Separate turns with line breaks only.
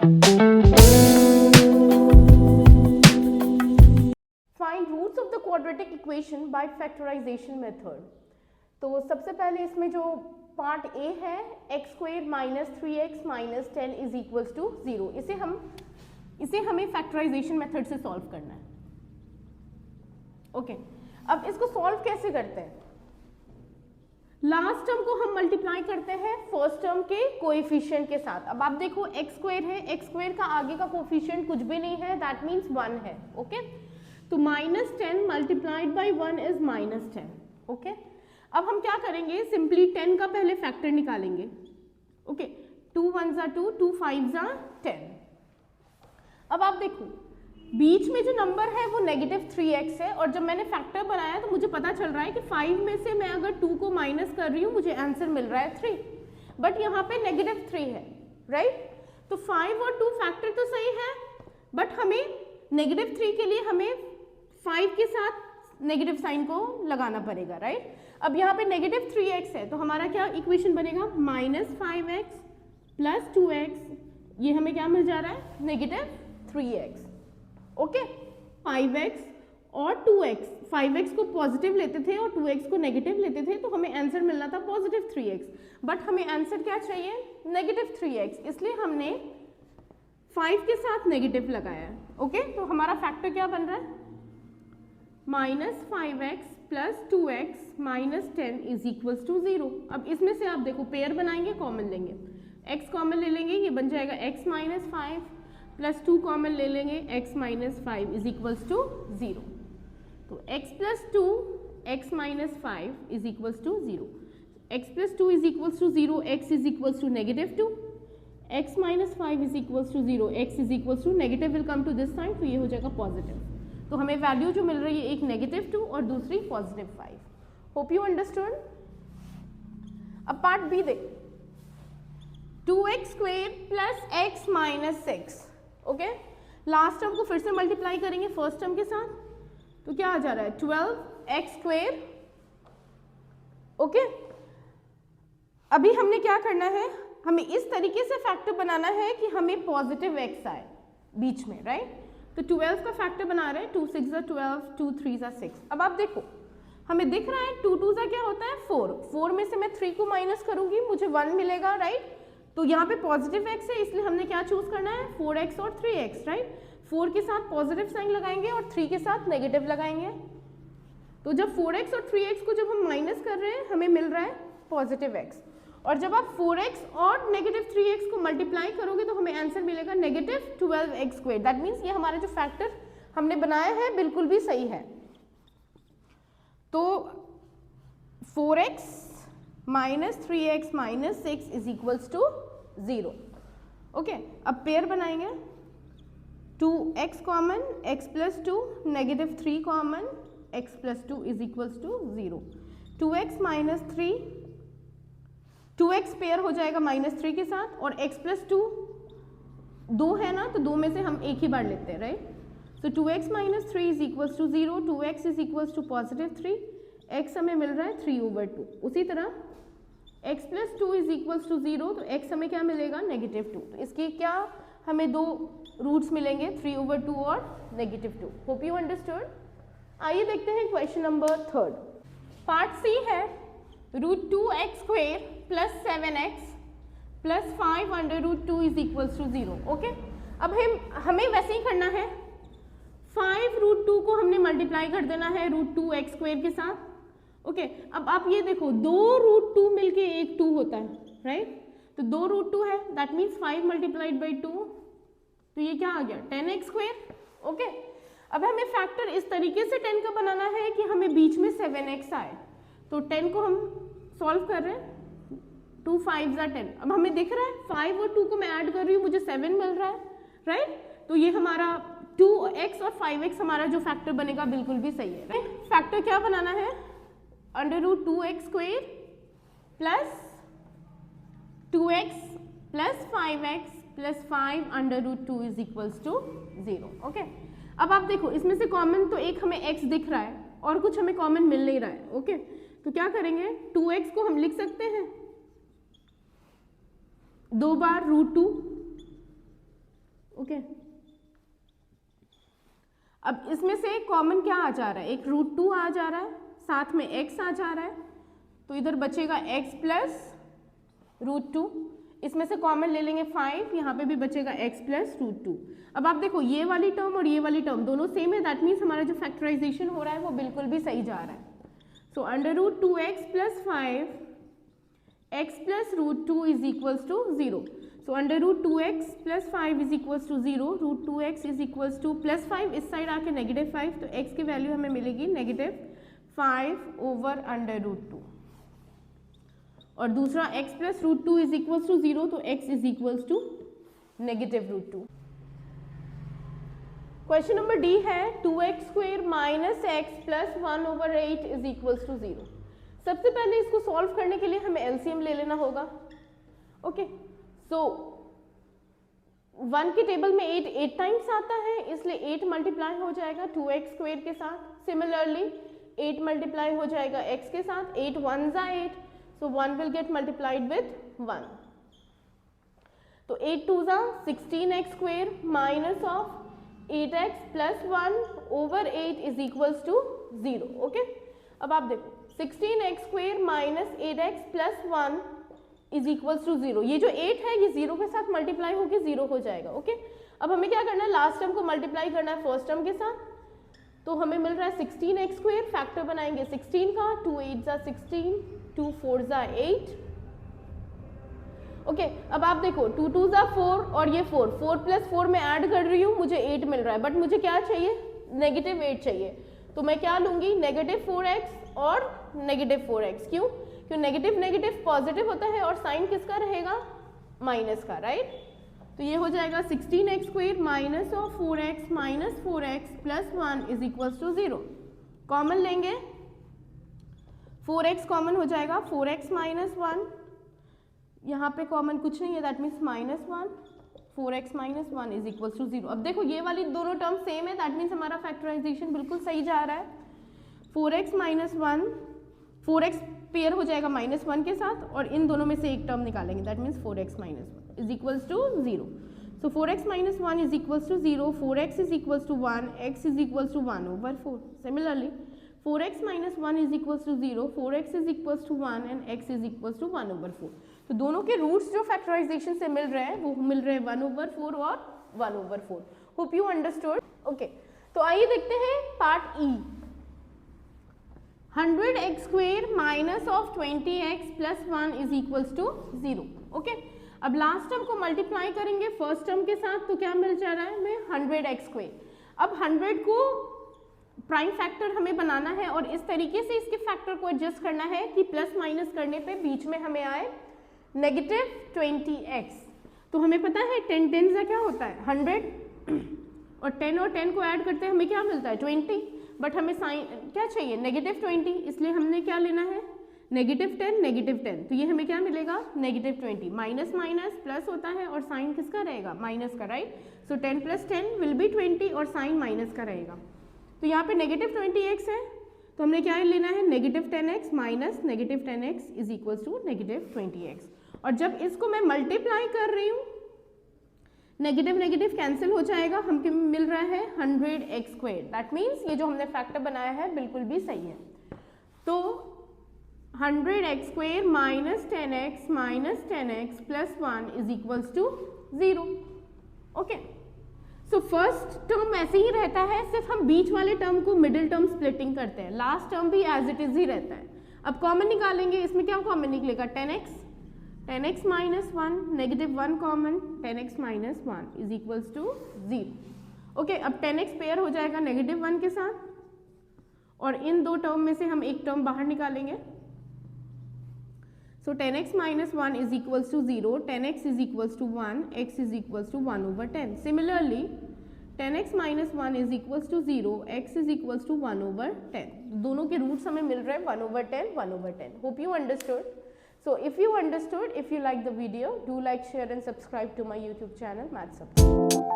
Find roots of the quadratic equation by factorization method. तो सबसे पहले इसमें जो पार्ट ए है x square minus 3x minus 10 is equals to 0, इसे हमें फैक्टराइजेशन मेथड से सॉल्व करना है। ओके, अब इसको सॉल्व कैसे करते हैं? लास्ट टर्म को हम मल्टीप्लाई करते हैं फर्स्ट टर्म के कोएफिशिएंट के साथ। अब आप देखो एक्स स्क्वायर है, एक्स स्क्वायर का आगे का कोएफिशिएंट कुछ भी नहीं है, दैट मीन्स 1 है। ओके, तो -10 मल्टीप्लाइड बाई 1 इज -10। ओके, अब हम क्या करेंगे, सिंपली 10 का पहले फैक्टर निकालेंगे। ओके, 2 1 ज़ा 2, 2 5 ज़ा 10। अब आप देखो बीच में जो नंबर है वो -3x है, और जब मैंने फैक्टर बनाया तो मुझे पता चल रहा है कि 5 में से मैं अगर 2 को माइनस कर रही हूँ मुझे आंसर मिल रहा है 3, बट यहाँ पे -3 है, राइट? तो 5 और 2 फैक्टर तो सही है, बट हमें -3 के लिए हमें 5 के साथ नेगेटिव साइन को लगाना पड़ेगा, राइट? अब यहाँ पे -3x है तो हमारा क्या इक्वेशन बनेगा, -5x प्लस 2x, ये हमें क्या मिल जा रहा है, -3x। ओके, 5x और 2x, 5x को पॉजिटिव लेते थे और 2x को नेगेटिव लेते थे, तो हमें आंसर मिलना था +3x, बट हमें आंसर क्या चाहिए, -3x, इसलिए हमने 5 के साथ नेगेटिव लगाया है। ओके, तो हमारा फैक्टर क्या बन रहा है, -5x plus 2x minus 10 is equals to 0। अब इसमें से आप देखो पेयर बनाएंगे, कॉमन लेंगे, x कॉमन ले लेंगे, ये बन जाएगा x माइनस 5 प्लस 2 कॉमन ले लेंगे, x minus 5 is equals to 0। तो x plus 2 x minus 5 is equals to 0, x plus 2 is equals to 0, x is equals to -2, x minus 5 is equals to 0, x is equals to negative will come to this side, तो ये हो जाएगा positive. तो हमें value जो मिल रही है एक -2 और दूसरी +5। Hope you understood. अब पार्ट बी देख, 2x square plus x minus 6। Okay, last term को फिर से मल्टीप्लाई करेंगे फर्स्ट टर्म के साथ, तो क्या आ जा रहा है, 12x स्क्वायर। ओके, अभी हमने क्या करना है, हमें इस तरीके से फैक्टर बनाना है कि हमें पॉजिटिव x आए बीच में, राइट? तो 12 का फैक्टर बना रहे हैं, 2 6 ज़ा 12, 2 3 ज़ा 6। अब आप देखो हमें दिख रहा है 2 2 ज़ा क्या होता है 4, 4 में से मैं 3 को माइनस करूंगी, मुझे 1 मिलेगा, राइट? तो यहाँ पे पॉजिटिव x है, इसलिए हमने क्या चूज करना है, 4x और 3x, राइट? 4 के साथ पॉजिटिव साइन लगाएंगे और 3 के साथ नेगेटिव लगाएंगे। तो जब 4x और 3x को जब हम माइनस कर रहे हैं हमें मिल रहा है पॉजिटिव x, और जब आप 4x और -3x को मल्टीप्लाई करोगे तो हमें आंसर मिलेगा -12x स्क्वायर। दैट मीन्स ये हमारा जो फैक्टर हमने बनाया है बिल्कुल भी सही है। तो 4x minus 3x minus 6 is equals to 0। Okay, अब पेयर बनाएंगे, 2x common, x plus 2, -3 common, x plus 2 is equals to 0। 2x minus 3, 2x pair हो जाएगा -3 के साथ, और x प्लस 2 2 है ना, तो 2 में से हम एक ही बार लेते हैं, राइट? तो 2x minus 3 is equals to 0, 2x is equals to +3, x हमें मिल रहा है 3/2। उसी तरह x plus 2 is equals to 0, तो x हमें क्या मिलेगा, -2। तो इसके क्या हमें 2 रूट्स मिलेंगे, 3/2 और -2। Hope you understood. आइए देखते हैं क्वेश्चन नंबर 3। पार्ट सी है, √2x square plus 7x plus 5/2 is equals to 0। Okay, अब हमें वैसे ही करना है, 5√2 को हमने मल्टीप्लाई कर देना है √2x स्क्वायर के साथ। ओके, अब आप ये देखो 2√2 मिलके एक 2 होता है, राइट? तो 2√2 है, दैट मीन्स 5 मल्टीप्लाइड बाई 2, तो ये क्या आ गया, 10x स्क्वायर। ओके, अब हमें फैक्टर इस तरीके से 10 का बनाना है कि हमें बीच में 7x आए। तो 10 को हम सॉल्व कर रहे हैं, 2 5 ज़ा 10। अब हमें दिख रहा है 5 और 2 को मैं ऐड कर रही हूँ, मुझे 7 मिल रहा है, राइट? तो ये हमारा 2x और 5x हमारा जो फैक्टर बनेगा बिल्कुल भी सही है, राइट? फैक्टर क्या बनाना है, √2x square plus 2x plus 5x plus 5/2 is equals to 0। Okay, अब आप देखो इसमें से कॉमन तो एक हमें x दिख रहा है और कुछ हमें कॉमन मिल नहीं रहा है। ओके, तो क्या करेंगे, 2x को हम लिख सकते हैं 2 बार √2, अब इसमें से कॉमन क्या आ जा रहा है, एक √2 आ जा रहा है, साथ में x आ जा रहा है, तो इधर बचेगा x प्लस √2, इसमें से कॉमन ले लेंगे 5, यहाँ पे भी बचेगा x प्लस √2। अब आप देखो ये वाली टर्म और ये वाली टर्म दोनों सेम है, दैट मीन्स हमारा जो फैक्टराइजेशन हो रहा है वो बिल्कुल भी सही जा रहा है। So √2x plus 5 x plus √2 is equals to 0। So √2x plus 5 is equals to 0, √2x is equals to plus 5 इस साइड आके -5, तो x की वैल्यू हमें मिलेगी -5 ओवर √2, और दूसरा x plus √2 is equals to 0, तो x is equals to -√2। Question number D है 2x² minus x plus 1 over 8 is equals to 0। सबसे पहले इसको सॉल्व करने के लिए हमें एलसीएम ले लेना होगा। ओके, सो 1 की टेबल में 8 टाइम्स आता है, इसलिए 8 मल्टीप्लाई हो जाएगा 2x² के साथ। सिमिलरली 8 मल्टीप्लाई हो जाएगा x के साथ, 8 1s are 8, so 1 will get multiplied with 1। तो 8 2s are 16x² minus of 8x plus 1 over 8 is equals to 0। Okay, अब आप देखो 16x² minus 8x plus 1 is equals to 0। ये जो 8 है ये 0 के साथ मल्टीप्लाई होकर 0 हो जाएगा। ओके, अब हमें क्या करना है, लास्ट टर्म को मल्टीप्लाई करना है फर्स्ट टर्म के साथ, तो हमें मिल रहा है 16x², फैक्टर बनाएंगे 16 का, 2 8s are 16, 2 4s are 8। Okay, अब आप देखो 2 2s are 4 और ये 4 प्लस 4 में ऐड कर रही हूँ, मुझे 8 मिल रहा है, बट मुझे क्या चाहिए, -8 चाहिए, तो मैं क्या लूंगी, -4x और -4x। क्यों, क्यों नेगेटिव पॉजिटिव होता है और साइन किसका रहेगा, माइनस का, राइट। तो ये हो जाएगा 16x² minus of 4x minus 4x plus 1 is equals to 0। Common लेंगे, 4x कॉमन हो जाएगा, 4x माइनस 1, यहाँ पे कॉमन कुछ नहीं है, that means -1, 4x minus 1 is equals to 0। अब देखो ये वाली दोनों टर्म सेम है, दैट मीन्स हमारा फैक्टराइजेशन बिल्कुल सही जा रहा है। 4x माइनस 1, 4x पेयर हो जाएगा -1 के साथ, और इन दोनों में से एक टर्म निकालेंगे, that means 4x minus 1 is equals to 0। So 4x minus 1 is equals to 0, 4x is equals to 1, x is equals to 1 over 4। Similarly 4x minus 1 is equals to 0, 4x is equals to 1 and x is equals to 1 over 4। तो दोनों के roots जो factorisation से मिल रहे हैं वो मिल रहे हैं 1 ओवर 4 और 1 over 4। Hope you understood. Okay, तो आइए देखते हैं part E. 100x² minus of 20x plus 1 is equals to 0। Okay, अब लास्ट टर्म को मल्टीप्लाई करेंगे फर्स्ट टर्म के साथ, तो क्या मिल जा रहा है हमें, 100x²। अब 100 को प्राइम फैक्टर हमें बनाना है, और इस तरीके से इसके फैक्टर को एडजस्ट करना है कि प्लस माइनस करने पे बीच में हमें आए -20x। तो हमें पता है 10 10 का क्या होता है 100, और 10 को ऐड करते हैं हमें क्या मिलता है 20, बट हमें साइन क्या चाहिए, -20, इसलिए हमने क्या लेना है, -10 -10, तो ये हमें क्या मिलेगा, -20। माइनस माइनस प्लस होता है और साइन किसका रहेगा, माइनस का, राइट। सो 10 + 10 विल बी 20 और साइन माइनस का रहेगा। तो यहाँ पे -20x है, तो हमने क्या लेना है, -10x minus -10x is equals to -20x। और जब इसको मैं मल्टीप्लाई कर रही हूँ, नेगेटिव कैंसिल हो जाएगा, हमको मिल रहा है 100x²। दैट मीन्स ये जो हमने फैक्टर बनाया है बिल्कुल भी सही है। तो 100x² minus 10x plus 1 is equals to 0। Okay, so first term ऐसे ही रहता है, सिर्फ हम बीच वाले टर्म को मिडिल टर्म स्प्लिटिंग करते हैं, लास्ट टर्म भी एज इट इज ही रहता है। अब कॉमन निकालेंगे, इसमें क्या कॉमन निकलेगा, 10x minus 1, -1 common, 10x minus 1 is equals to 0। Okay, अब 10x पेयर हो जाएगा -1 के साथ, और इन दो टर्म में से हम एक टर्म बाहर निकालेंगे। So 10x minus 1 is equals to 0, 10x is equals to 1, x is equals to 1 over 10। Similarly 10x minus 1 is equals to 0, x is equals to 1 over 10। दोनों के रूट्स हमें मिल रहे हैं 1 over 10, 1 over 10। Hope you understood. So if you understood, if you like the video, do like, share and subscribe to my YouTube channel, Maths Support.